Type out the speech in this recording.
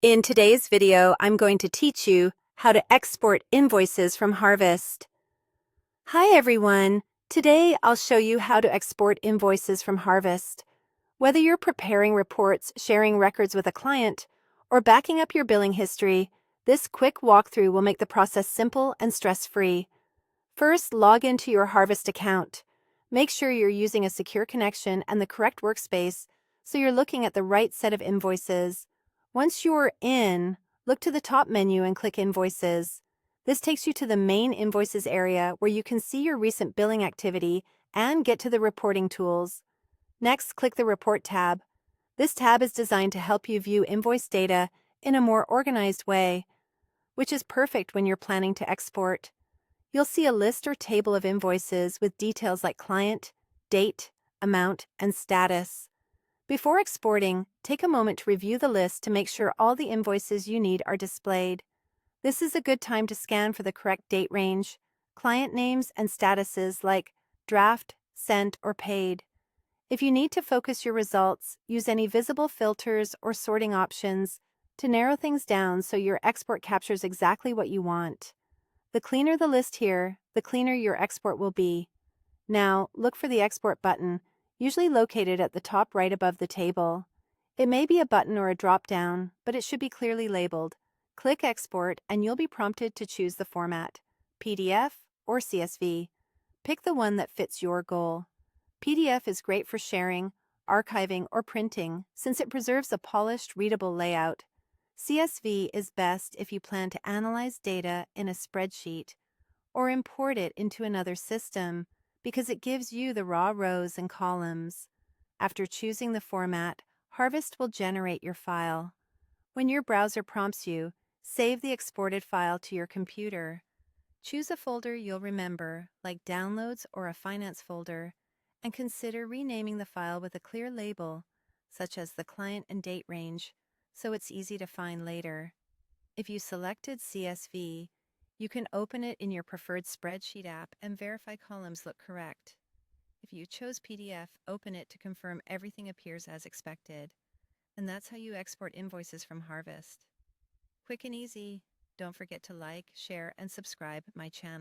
In today's video, I'm going to teach you how to export invoices from Harvest. Hi everyone! Today I'll show you how to export invoices from Harvest. Whether you're preparing reports, sharing records with a client, or backing up your billing history, this quick walkthrough will make the process simple and stress-free. First, log into your Harvest account. Make sure you're using a secure connection and the correct workspace so you're looking at the right set of invoices. Once you're in, look to the top menu and click Invoices. This takes you to the main Invoices area where you can see your recent billing activity and get to the reporting tools. Next, click the Report tab. This tab is designed to help you view invoice data in a more organized way, which is perfect when you're planning to export. You'll see a list or table of invoices with details like client, date, amount, and status. Before exporting, take a moment to review the list to make sure all the invoices you need are displayed. This is a good time to scan for the correct date range, client names, and statuses like draft, sent, or paid. If you need to focus your results, use any visible filters or sorting options to narrow things down so your export captures exactly what you want. The cleaner the list here, the cleaner your export will be. Now, look for the Export button, usually located at the top right above the table. It may be a button or a drop-down, but it should be clearly labeled. Click Export and you'll be prompted to choose the format, PDF or CSV. Pick the one that fits your goal. PDF is great for sharing, archiving, or printing since it preserves a polished, readable layout. CSV is best if you plan to analyze data in a spreadsheet or import it into another system, because it gives you the raw rows and columns. After choosing the format, Harvest will generate your file. When your browser prompts you, save the exported file to your computer. Choose a folder you'll remember, like Downloads or a Finance folder, and consider renaming the file with a clear label, such as the client and date range, so it's easy to find later. If you selected CSV, you can open it in your preferred spreadsheet app and verify columns look correct. If you chose PDF, open it to confirm everything appears as expected. And that's how you export invoices from Harvest. Quick and easy. Don't forget to like, share, and subscribe my channel.